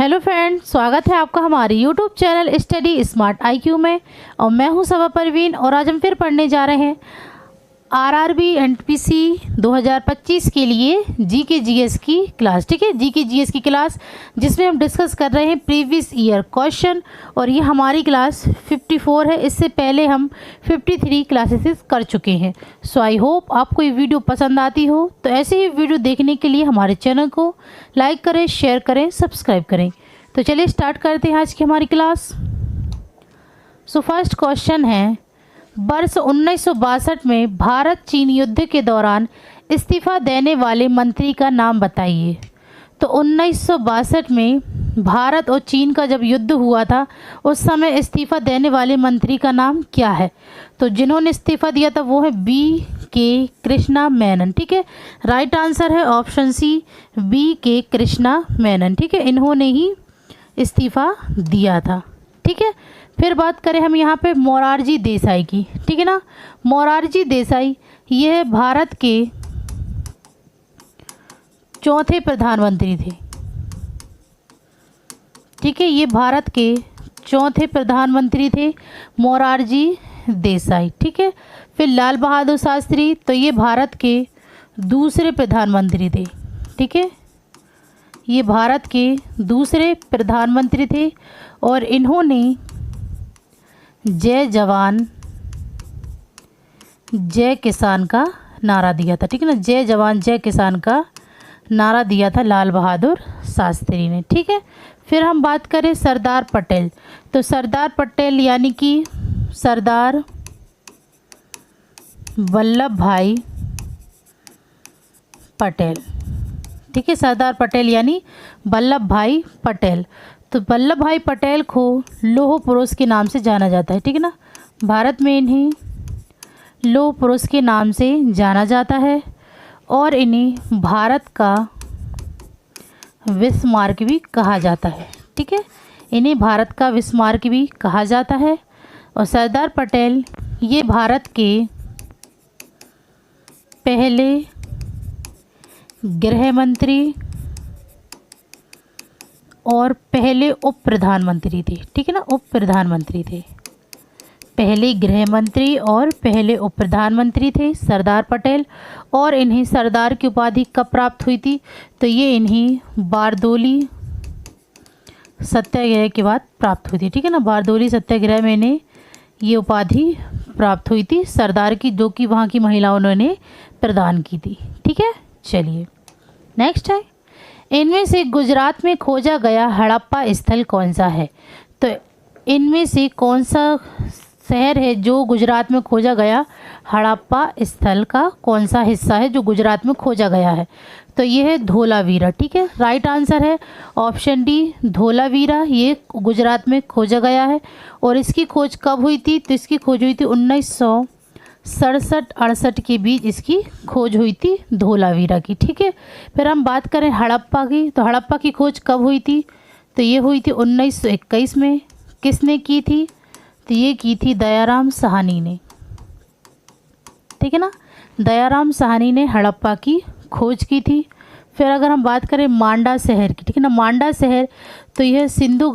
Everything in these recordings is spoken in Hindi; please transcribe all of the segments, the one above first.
हेलो फ्रेंड, स्वागत है आपका हमारे YouTube channel study smart IQ में। और मैं हूं सबा परवीन और आज हम फिर पढ़ने जा रहे हैं आरआरबी एनटीपीसी 2025 के लिए जीके जीएस की क्लास। ठीक है, जीके जीएस की क्लास जिसमें हम डिस्कस कर रहे हैं प्रीवियस ईयर क्वेश्चन। और ये हमारी क्लास 54 है। इससे पहले हम 53 क्लासेस कर चुके हैं। सो आई होप आपको ये वीडियो पसंद आती हो। तो ऐसे ही वीडियो देखने के लिए हमारे चैनल को लाइक करें, शेयर करें, सब्सक्राइब करें। तो चलिए स्टार्ट करते हैं आज की हमारी क्लास। सो फर्स्ट क्वेश्चन है, वर्ष 1962 में भारत चीन युद्ध के दौरान इस्तीफा देने वाले मंत्री का नाम बताइए। तो 1962 में भारत और चीन का जब युद्ध हुआ था उस समय इस्तीफा देने वाले मंत्री का नाम क्या है? तो जिन्होंने इस्तीफा दिया था वो है B.K. कृष्णा मेनन। ठीक है, राइट आंसर है option C, B.K. Krishna Menon. ठीक है, इन्होंने ही इस्तीफा दिया था। ठीक है, फिर बात करें हम यहाँ पे मोरारजी देसाई की। ठीक है ना, मोरारजी देसाई यह भारत के चौथे प्रधानमंत्री थे। ठीक है, ये भारत के चौथे प्रधानमंत्री थे मोरारजी देसाई। ठीक है, फिर लाल बहादुर शास्त्री, तो ये भारत के दूसरे प्रधानमंत्री थे। ठीक है, ये भारत के दूसरे प्रधानमंत्री थे और इन्होंने जय जवान जय किसान का नारा दिया था। ठीक है ना, जय जवान जय किसान का नारा दिया था लाल बहादुर शास्त्री ने। ठीक है, फिर हम बात करें सरदार पटेल। तो सरदार पटेल यानी कि सरदार वल्लभ भाई पटेल। ठीक है, सरदार पटेल यानी वल्लभ भाई पटेल। तो वल्लभ भाई पटेल को लौह पुरुष के नाम से जाना जाता है। ठीक है ना, भारत में इन्हें लौह पुरुष के नाम से जाना जाता है और इन्हें भारत का विस्मार्क भी कहा जाता है। ठीक है, इन्हें भारत का विस्मार्क भी कहा जाता है। और सरदार पटेल ये भारत के पहले गृह मंत्री और पहले उप प्रधानमंत्री थे। ठीक है ना, उप प्रधानमंत्री थे। पहले गृह मंत्री और पहले उप प्रधानमंत्री थे सरदार पटेल। और इन्हें सरदार की उपाधि कब प्राप्त हुई थी? तो ये इन्हें बारदोली सत्याग्रह के बाद प्राप्त हुई थी। ठीक है ना, बारदोली सत्याग्रह में इन्हें ये उपाधि प्राप्त हुई थी सरदार की, जो कि वहाँ की महिलाओं ने इन्हें प्रदान की थी। ठीक है, चलिए नेक्स्ट है, इनमें से गुजरात में खोजा गया हड़प्पा स्थल कौन सा है? तो इनमें से कौन सा शहर है जो गुजरात में खोजा गया हड़प्पा स्थल का कौन सा हिस्सा है जो गुजरात में खोजा गया है? तो ये है धोलावीरा। ठीक है, राइट आंसर है ऑप्शन डी, धोलावीरा। ये गुजरात में खोजा गया है। और इसकी खोज कब हुई थी? तो इसकी खोज हुई थी 1967-68 के बीच इसकी खोज हुई थी धोलावीरा की। ठीक है, फिर हम बात करें हड़प्पा की। तो हड़प्पा की खोज कब हुई थी? तो ये हुई थी 1921 में। किसने की थी? तो ये की थी दयाराम साहनी ने। ठीक है ना, दयाराम साहनी ने हड़प्पा की खोज की थी। फिर अगर हम बात करें मांडा शहर की, ठीक है ना, मांडा शहर, तो यह सिंधु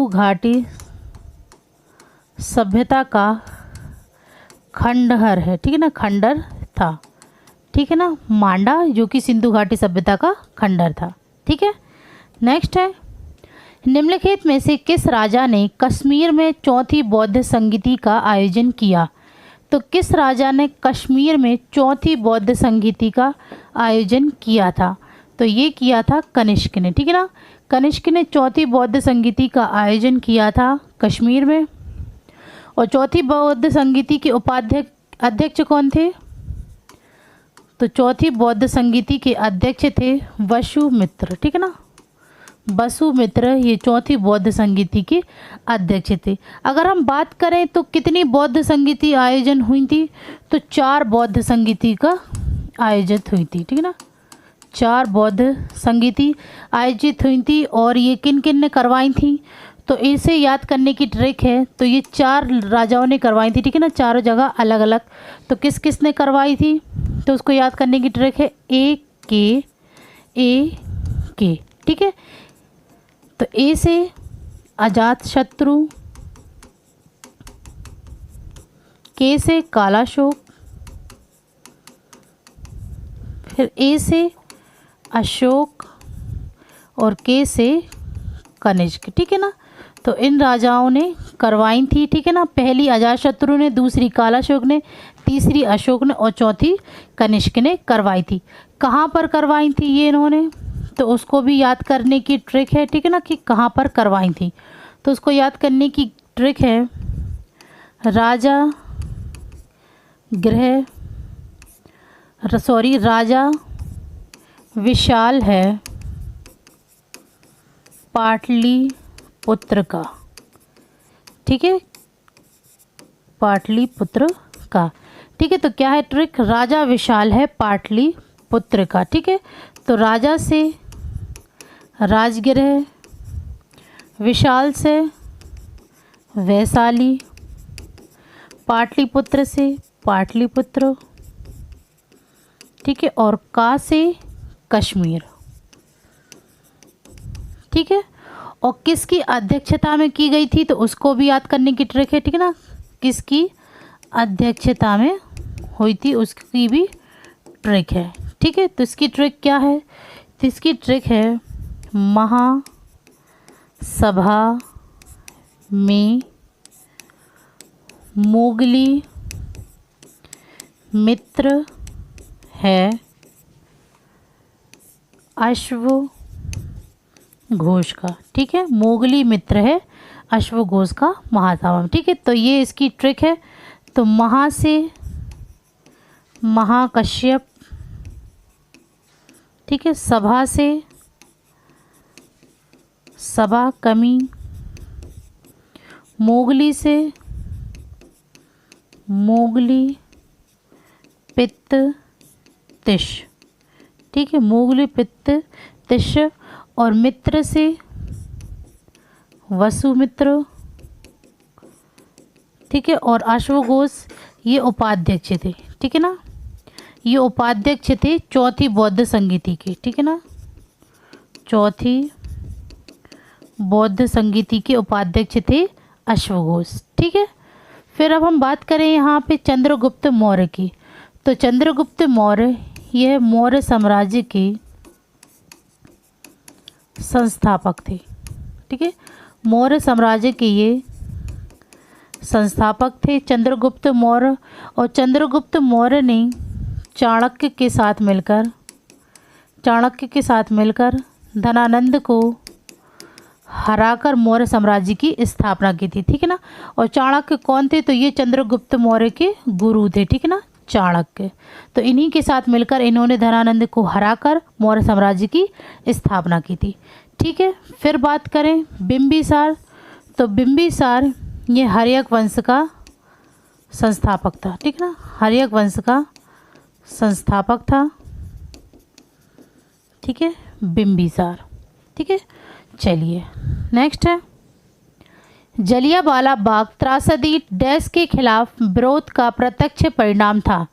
घाटी सभ्यता का खंडहर है। ठीक है ना, खंडहर था। ठीक है ना, मांडा जो कि सिंधु घाटी सभ्यता का खंडहर था। ठीक है, नेक्स्ट है, निम्नलिखित में से किस राजा ने कश्मीर में चौथी बौद्ध संगीति का आयोजन किया? तो किस राजा ने कश्मीर में चौथी बौद्ध संगीति का आयोजन किया था? तो ये किया था कनिष्क ने। ठीक है ना, कनिष्क ने चौथी बौद्ध संगीति का आयोजन किया था कश्मीर में। और चौथी बौद्ध संगीति के अध्यक्ष कौन थे? तो चौथी बौद्ध संगीति के अध्यक्ष थे वसुमित्र। ठीक है ना, वसुमित्र ये चौथी बौद्ध संगीति के अध्यक्ष थे। अगर हम बात करें तो कितनी बौद्ध संगीति आयोजन हुई थी? तो 4 बौद्ध संगीति का आयोजित हुई थी। ठीक है ना, 4 बौद्ध संगीति आयोजित हुई थी। और ये किन किन ने करवाई थी? तो इसे याद करने की ट्रिक है, तो ये 4 राजाओं ने करवाई थी। ठीक है ना, चारों जगह अलग अलग। तो किस किस ने करवाई थी? तो उसको याद करने की ट्रिक है, ए के, ठीक है। तो ए से अजात शत्रु, के से कालाशोक, फिर ए से अशोक और के से कनिष्क, ठीक है ना। तो इन राजाओं ने करवाई थी, ठीक है ना। पहली अजातशत्रु ने, दूसरी कालाशोक ने, तीसरी अशोक ने और चौथी कनिष्क ने करवाई थी। कहाँ पर करवाई थी ये इन्होंने, तो उसको भी याद करने की ट्रिक है, ठीक है ना, कि कहाँ पर करवाई थी। तो उसको याद करने की ट्रिक है, राजा विशाल है पाटलिपुत्र का, ठीक है, पाटलिपुत्र का, ठीक है। तो क्या है ट्रिक, राजा विशाल है पाटलिपुत्र का, ठीक है। तो राजा से राजगृह, विशाल से वैशाली, पाटलिपुत्र से पाटलिपुत्र, ठीक है, और का से कश्मीर, ठीक है। और किसकी अध्यक्षता में की गई थी, तो उसको भी याद करने की ट्रिक है, ठीक है ना। किसकी अध्यक्षता में हुई थी उसकी भी ट्रिक है, ठीक है। तो इसकी ट्रिक क्या है, तो इसकी ट्रिक है महासभा में मोगली मित्र है अश्वघोष का, ठीक है। मोगली मित्र है अश्वघोष का महासभा में, ठीक है। तो ये इसकी ट्रिक है। तो महा से महाकश्यप, ठीक है, सभा से सभा कमी, मोगली से मोगली पित्त तिश, ठीक है, मोगली पित्त तिश, और मित्र से वसुमित्र, ठीक है। और अश्वघोष ये उपाध्यक्ष थे, ठीक है ना, ये उपाध्यक्ष थे चौथी बौद्ध संगीति के, ठीक है ना, चौथी बौद्ध संगीति के उपाध्यक्ष थे अश्वघोष, ठीक है। फिर अब हम बात करें यहाँ पे चंद्रगुप्त मौर्य की। तो चंद्रगुप्त मौर्य यह मौर्य साम्राज्य के संस्थापक थे, ठीक है। मौर्य साम्राज्य के ये संस्थापक थे चंद्रगुप्त मौर्य। और चंद्रगुप्त मौर्य ने चाणक्य के साथ मिलकर धनानंद को हराकर मौर्य साम्राज्य की स्थापना की थी, ठीक है ना। और चाणक्य कौन थे, तो ये चंद्रगुप्त मौर्य के गुरु थे, ठीक है ना, चाणक्य। तो इन्हीं के साथ मिलकर इन्होंने धनानंद को हराकर मौर्य साम्राज्य की स्थापना की थी, ठीक है। फिर बात करें बिंबिसार। तो बिंबिसार ये हर्यक वंश का संस्थापक था, ठीक है ना, हर्यक वंश का संस्थापक था, ठीक है, बिंबिसार, ठीक है। चलिए नेक्स्ट है जलियांवाला बाग त्रासदी डैश के खिलाफ विरोध का प्रत्यक्ष परिणाम था।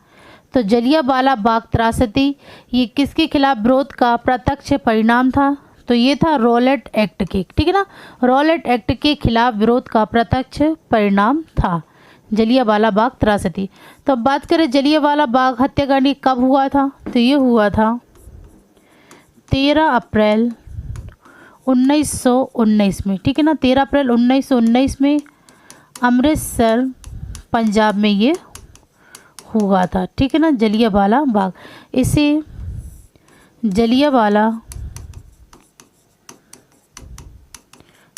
तो जलियांवाला बाग त्रासदी ये किसके खिलाफ विरोध का प्रत्यक्ष परिणाम था, तो ये था रॉलेट एक्ट के, ठीक है ना, रॉलेट एक्ट के खिलाफ विरोध का प्रत्यक्ष परिणाम था जलियांवाला बाग त्रासदी। तो अब बात करें जलियांवाला बाग हत्याकांड कब हुआ था, तो ये हुआ था 13 अप्रैल 1919 में, ठीक है ना, 13 अप्रैल 1919 में अमृतसर पंजाब में ये हुआ था, ठीक है ना, जलियांवाला बाग। इसे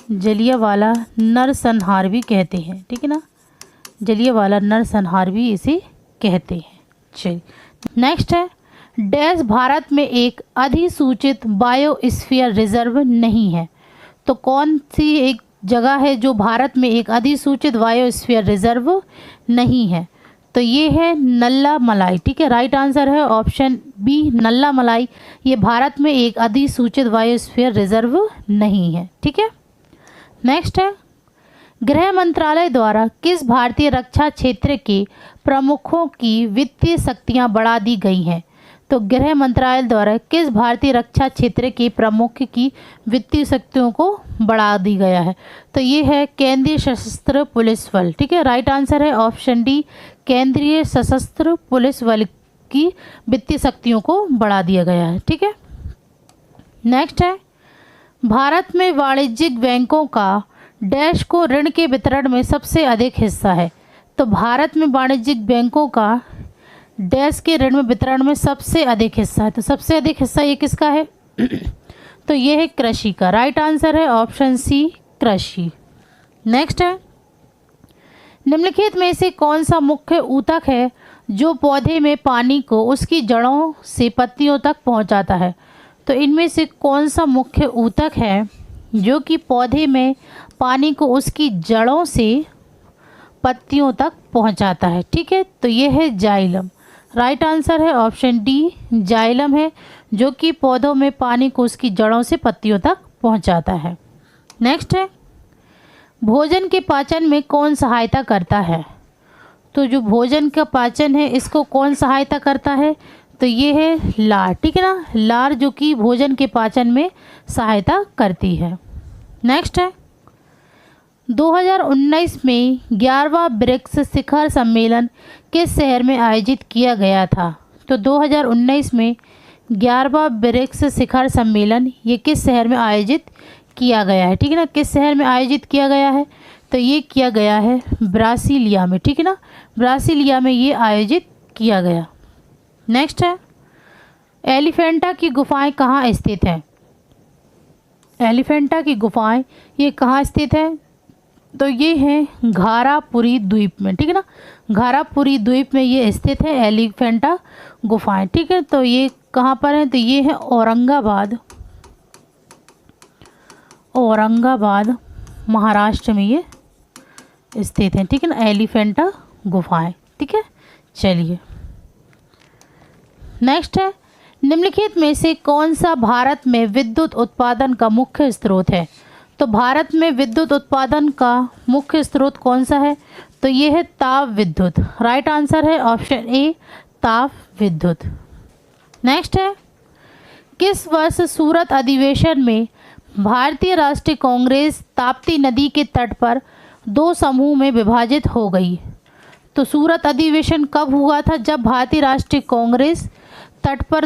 जलियांवाला नरसंहार भी कहते हैं, ठीक है ना, जलियांवाला नरसंहार भी इसे कहते हैं। चलिए नेक्स्ट है डैश भारत में एक अधिसूचित बायोस्फीयर रिजर्व नहीं है। तो कौन सी एक जगह है जो भारत में एक अधिसूचित बायोस्फीयर रिजर्व नहीं है, तो ये है नल्ला मलाई, ठीक है। राइट आंसर है ऑप्शन बी नल्ला मलाई। ये भारत में एक अधिसूचित बायोस्फीयर रिजर्व नहीं है, ठीक है। नेक्स्ट है गृह मंत्रालय द्वारा किस भारतीय रक्षा क्षेत्र के प्रमुखों की वित्तीय शक्तियां बढ़ा दी गई हैं। तो गृह मंत्रालय द्वारा किस भारतीय रक्षा क्षेत्र के प्रमुख की वित्तीय शक्तियों को बढ़ा दी गया है? तो ये है केंद्रीय सशस्त्र पुलिस बल। ठीक है, राइट आंसर है ऑप्शन डी, केंद्रीय सशस्त्र पुलिस बल की वित्तीय शक्तियों को बढ़ा दिया गया है। ठीक है, नेक्स्ट है, भारत में वाणिज्यिक बैंकों का डैश को ऋण के वितरण में सबसे अधिक हिस्सा है। तो भारत में वाणिज्यिक बैंकों का डैश के ऋण में वितरण में सबसे अधिक हिस्सा है। तो सबसे अधिक हिस्सा ये किसका है? तो ये है कृषि का। राइट आंसर है ऑप्शन सी, कृषि। नेक्स्ट है, निम्नलिखित में से कौन सा मुख्य ऊतक है जो पौधे में पानी को उसकी जड़ों से पत्तियों तक पहुंचाता है? तो इनमें से कौन सा मुख्य ऊतक है जो कि पौधे में पानी को उसकी जड़ों से पत्तियों तक पहुंचाता है? ठीक है, तो ये है जाइलम। राइट आंसर है ऑप्शन डी, जाइलम है जो कि पौधों में पानी को उसकी जड़ों से पत्तियों तक पहुंचाता है। नेक्स्ट है, भोजन के पाचन में कौन सहायता करता है? तो जो भोजन का पाचन है इसको कौन सहायता करता है? तो ये है लार। ठीक है ना, लार जो कि भोजन के पाचन में सहायता करती है। नेक्स्ट है, 2019 में 11वां ब्रिक्स शिखर सम्मेलन किस शहर में आयोजित किया गया था? तो 2019 में 11वां ब्रिक्स शिखर सम्मेलन ये किस शहर में आयोजित किया गया है? ठीक है ना, किस शहर में आयोजित किया गया है? तो ये किया गया है ब्रासीलिया में। ठीक है ना, ब्रासीलिया में ये आयोजित किया गया। नेक्स्ट है, एलिफेंटा की गुफाएं कहाँ स्थित हैं? एलिफेंटा की गुफाएं ये कहाँ स्थित हैं? तो ये है घारापुरी द्वीप में। ठीक है ना, घारापुरी द्वीप में ये स्थित है एलिफेंटा गुफाएं। ठीक है, तो ये कहाँ पर है? तो ये है औरंगाबाद, औरंगाबाद महाराष्ट्र में ये स्थित है। ठीक है ना, एलिफेंटा गुफाएं। ठीक है, चलिए नेक्स्ट है, निम्नलिखित में से कौन सा भारत में विद्युत उत्पादन का मुख्य स्रोत है? तो भारत में विद्युत उत्पादन का मुख्य स्रोत कौन सा है? तो ये है ताप विद्युत। राइट आंसर है ऑप्शन ए, ताप विद्युत। नेक्स्ट है, किस वर्ष सूरत अधिवेशन में भारतीय राष्ट्रीय कांग्रेस ताप्ती नदी के तट पर दो समूह में विभाजित हो गई? तो सूरत अधिवेशन कब हुआ था? जब भारतीय राष्ट्रीय कांग्रेस तट पर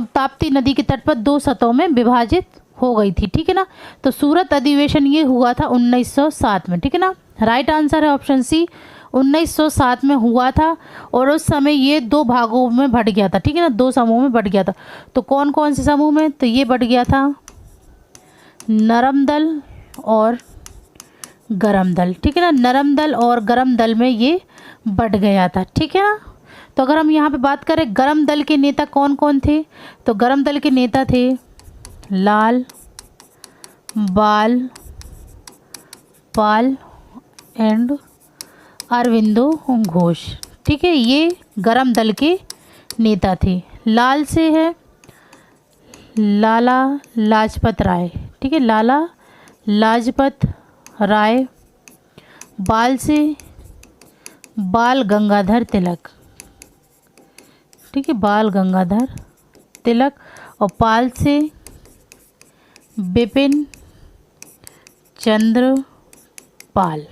ताप्ती नदी के तट पर दो सतहों में विभाजित हो गई थी। ठीक है ना, तो सूरत अधिवेशन ये हुआ था 1907 में। ठीक है ना, राइट आंसर है ऑप्शन सी, 1907 में हुआ था और उस समय ये दो भागों में बंट गया था। ठीक है ना, दो समूह में बंट गया था। तो कौन कौन से समूह में? तो ये बंट गया था नरम दल और गरम दल। ठीक है ना, नरम दल और गरम दल में ये बंट गया था। ठीक है ना, तो अगर हम यहाँ पे बात करें गरम दल के नेता कौन कौन थे? तो गरम दल के नेता थे लाल बाल पाल एंड अरविंदो घोष। ठीक है, ये गरम दल के नेता थे। लाल से है लाला लाजपत राय। ठीक है, लाला लाजपत राय। बाल से बाल गंगाधर तिलक। ठीक है, बाल गंगाधर तिलक। और पाल से बिपिन चंद्र पाल।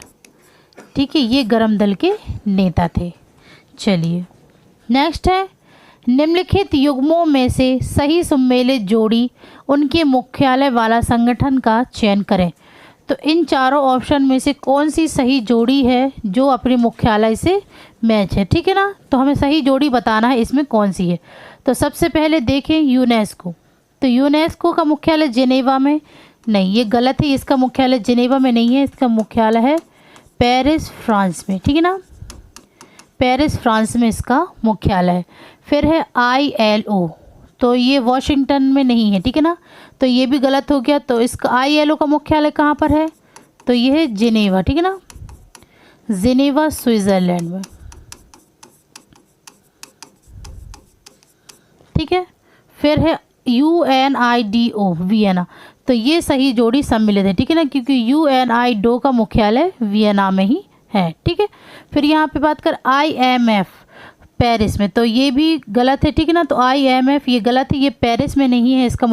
ठीक है, ये गरम दल के नेता थे। चलिए नेक्स्ट है, निम्नलिखित युग्मों में से सही सम्मिलित जोड़ी उनके मुख्यालय वाला संगठन का चयन करें। तो इन चारों ऑप्शन में से कौन सी सही जोड़ी है जो अपने मुख्यालय से मैच है? ठीक है ना, तो हमें सही जोड़ी बताना है इसमें कौन सी है। तो सबसे पहले देखें यूनेस्को। तो यूनेस्को का मुख्यालय जिनेवा में नहीं, ये गलत है, इसका मुख्यालय जिनेवा में नहीं है, इसका मुख्यालय है पेरिस फ्रांस में। ठीक है ना, पेरिस फ्रांस में इसका मुख्यालय है। फिर है ILO, तो ये वॉशिंगटन में नहीं है। ठीक है ना, तो ये भी गलत हो गया। तो इसका ILO का मुख्यालय कहाँ पर है? तो ये है जिनेवा। ठीक है ना, जिनेवा स्विट्ज़रलैंड में। ठीक है, फिर है UNIDO वियना। तो ये सही जोड़ी सम्मिलित है। ठीक है ना, क्योंकि UNIDO का मुख्यालय वियना में ही है। ठीक है, फिर यहाँ पे बात कर IMF पेरिस में, तो ये भी गलत है, ठीक है ना। तो IMF ये गलत है, ये पेरिस में नहीं है इसका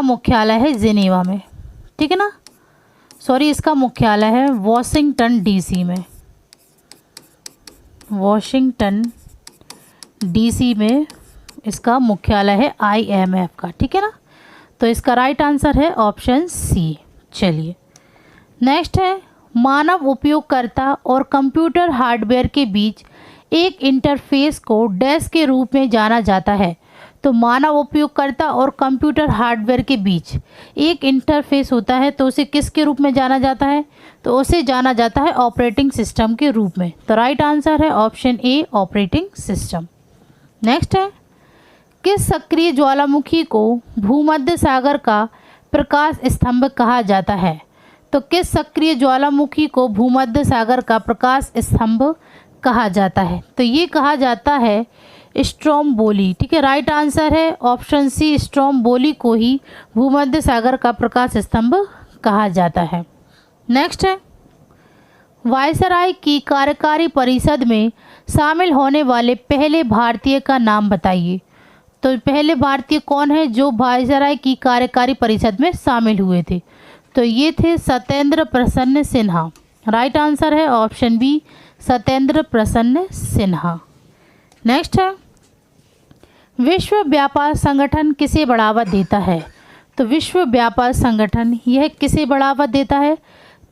मुख्यालय है जिनेवा में, ठीक है ना। सॉरी, इसका मुख्यालय है वॉशिंगटन DC में, वॉशिंगटन DC में इसका मुख्यालय है IMF का, ठीक है ना। तो इसका राइट आंसर है ऑप्शन सी। चलिए नेक्स्ट है, मानव उपयोगकर्ता और कंप्यूटर हार्डवेयर के बीच एक इंटरफेस को डैश के रूप में जाना जाता है। तो मानव उपयोगकर्ता और कंप्यूटर हार्डवेयर के बीच एक इंटरफेस होता है, तो उसे किसके रूप में जाना जाता है? तो उसे जाना जाता है ऑपरेटिंग सिस्टम के रूप में। तो राइट आंसर है ऑप्शन ए, ऑपरेटिंग सिस्टम। नेक्स्ट है, किस सक्रिय ज्वालामुखी को भूमध्य सागर का प्रकाश स्तंभ कहा जाता है? तो किस सक्रिय ज्वालामुखी को भूमध्य सागर का प्रकाश स्तंभ कहा जाता है? तो ये कहा जाता है स्ट्रोम्बोली, ठीक है। राइट आंसर है ऑप्शन सी, स्ट्रोम्बोली को ही भूमध्य सागर का प्रकाश स्तंभ कहा जाता है। नेक्स्ट है, वायसराय की कार्यकारी परिषद में शामिल होने वाले पहले भारतीय का नाम बताइए। तो पहले भारतीय कौन है जो वायसराय की कार्यकारी परिषद में शामिल हुए थे? तो ये थे सत्येंद्र प्रसन्न सिन्हा। राइट आंसर है ऑप्शन बी, सत्येंद्र प्रसन्न सिन्हा। नेक्स्ट है, विश्व व्यापार संगठन किसे बढ़ावा देता है? तो विश्व व्यापार संगठन यह किसे बढ़ावा देता है?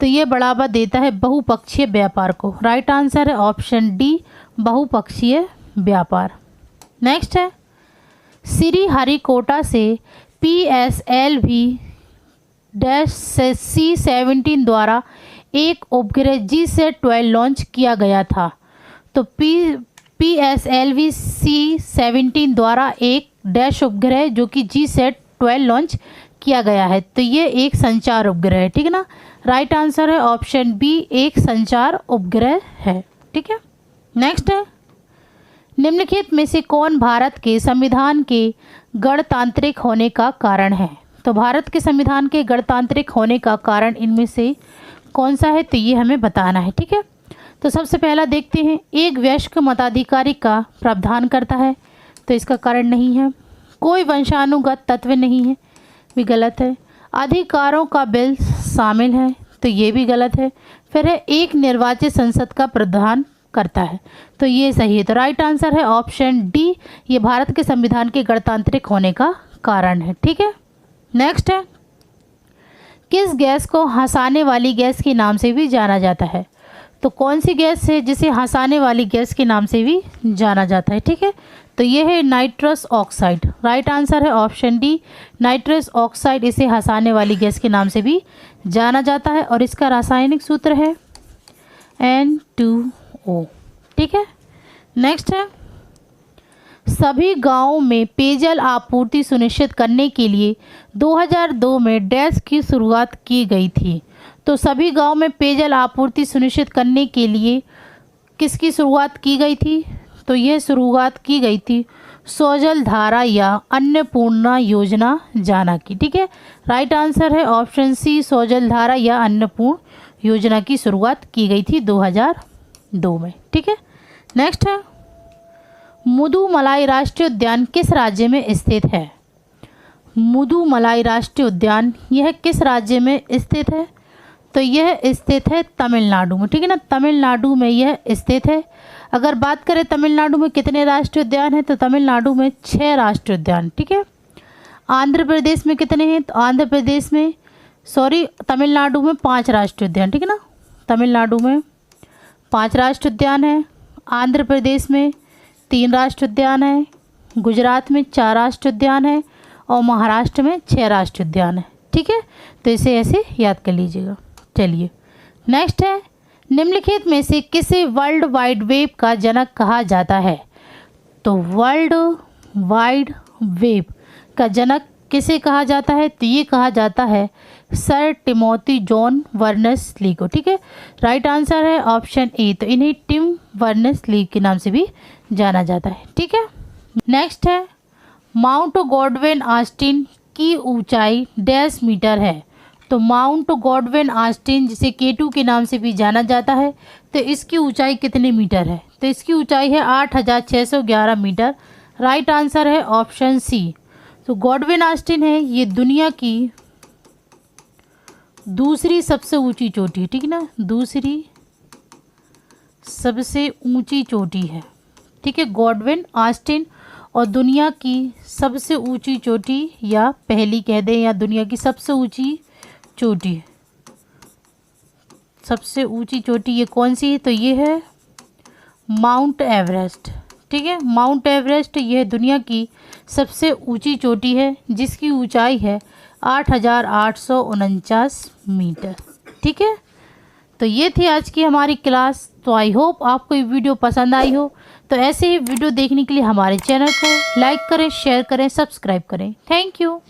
तो ये बढ़ावा देता है बहुपक्षीय व्यापार को। राइट आंसर है ऑप्शन डी, बहुपक्षीय व्यापार। नेक्स्ट है, श्री हरिकोटा से PSLV-C-17 द्वारा एक उपग्रह G-SAT-12 लॉन्च किया गया था। तो PSLV-C-17 द्वारा एक डैश उपग्रह जो कि G-SAT-12 लॉन्च किया गया है। तो ये एक संचार उपग्रह है, ठीक है ना। राइट आंसर है ऑप्शन बी, एक संचार उपग्रह है, ठीक है। नेक्स्ट है, निम्नलिखित में से कौन भारत के संविधान के गणतांत्रिक होने का कारण है? तो भारत के संविधान के गणतांत्रिक होने का कारण इनमें से कौन सा है? तो ये हमें बताना है, ठीक है। तो सबसे पहला देखते हैं, एक वयस्क मताधिकारी का प्रावधान करता है, तो इसका कारण नहीं है। कोई वंशानुगत तत्व नहीं है, भी गलत है। अधिकारों का बिल शामिल है, तो ये भी गलत है। फिर है, एक निर्वाचित संसद का प्रावधान करता है, तो ये सही है। तो राइट आंसर है ऑप्शन डी, ये भारत के संविधान के गणतांत्रिक होने का कारण है, ठीक है। नेक्स्ट है, किस गैस को हंसाने वाली गैस के नाम से भी जाना जाता है? तो कौन सी गैस है जिसे हंसाने वाली गैस के नाम से भी जाना जाता है, ठीक है। तो ये है नाइट्रस ऑक्साइड। राइट आंसर है ऑप्शन डी, नाइट्रस ऑक्साइड इसे हंसाने वाली गैस के नाम से भी जाना जाता है और इसका रासायनिक सूत्र है N2O, ठीक है। नेक्स्ट है, सभी गांवों में पेयजल आपूर्ति सुनिश्चित करने के लिए 2002 में डैश की शुरुआत की गई थी। तो सभी गांवों में पेयजल आपूर्ति सुनिश्चित करने के लिए किसकी शुरुआत की गई थी? तो यह शुरुआत की गई थी सौजल धारा या अन्नपूर्णा योजना जाना की, ठीक है। राइट आंसर है ऑप्शन सी, सौजल धारा या अन्नपूर्ण योजना की शुरुआत की गई थी 2002 में, ठीक है। नेक्स्ट है, मुदुमलाई राष्ट्रीय उद्यान किस राज्य में स्थित है? मुदुमलाई राष्ट्रीय उद्यान यह किस राज्य में स्थित है? तो यह स्थित है तमिलनाडु में, ठीक है ना। तमिलनाडु में यह स्थित है। अगर बात करें तमिलनाडु में कितने राष्ट्रीय उद्यान हैं, तो तमिलनाडु में 6 राष्ट्रीय उद्यान, ठीक है। आंध्र प्रदेश में कितने हैं? तो आंध्र प्रदेश में तमिलनाडु में 5 राष्ट्रीय उद्यान, ठीक है ना। तमिलनाडु में 5 राष्ट्रीय उद्यान है, आंध्र प्रदेश में 3 राष्ट्रीय उद्यान है, गुजरात में 4 राष्ट्रीय उद्यान है और महाराष्ट्र में 6 राष्ट्रीय उद्यान है, ठीक है। तो इसे ऐसे याद कर लीजिएगा। चलिए नेक्स्ट है, निम्नलिखित में से किसे वर्ल्ड वाइड वेब का जनक कहा जाता है? तो वर्ल्ड वाइड वेब का जनक किसे कहा जाता है? तो ये कहा जाता है sir Timothy John Berners Lee को, ठीक है। राइट आंसर है ऑप्शन ए, तो इन्हें टिम बर्नर्स ली के नाम से भी जाना जाता है, ठीक है। नेक्स्ट है, माउंट गॉडविन ऑस्टिन की ऊंचाई डैश मीटर है? तो माउंट गॉडविन ऑस्टिन जिसे K2 के नाम से भी जाना जाता है, तो इसकी ऊंचाई कितने मीटर है? तो इसकी ऊंचाई है 8,611 मीटर। राइट आंसर है ऑप्शन सी। तो गॉडविन ऑस्टिन है ये दुनिया की दूसरी सबसे ऊंची चोटी, ठीक है ना, दूसरी सबसे ऊंची चोटी है, ठीक है, गॉडविन ऑस्टिन। और दुनिया की सबसे ऊंची चोटी या पहली कह दें या दुनिया की सबसे ऊंची चोटी, सबसे ऊंची चोटी ये कौन सी है? तो ये है माउंट एवरेस्ट, ठीक है। माउंट एवरेस्ट यह दुनिया की सबसे ऊंची चोटी है जिसकी ऊंचाई है 8,849 मीटर, ठीक है। तो ये थी आज की हमारी क्लास। तो आई होप आपको ये वीडियो पसंद आई हो। तो ऐसे ही वीडियो देखने के लिए हमारे चैनल को लाइक करें, शेयर करें, सब्सक्राइब करें। Thank you.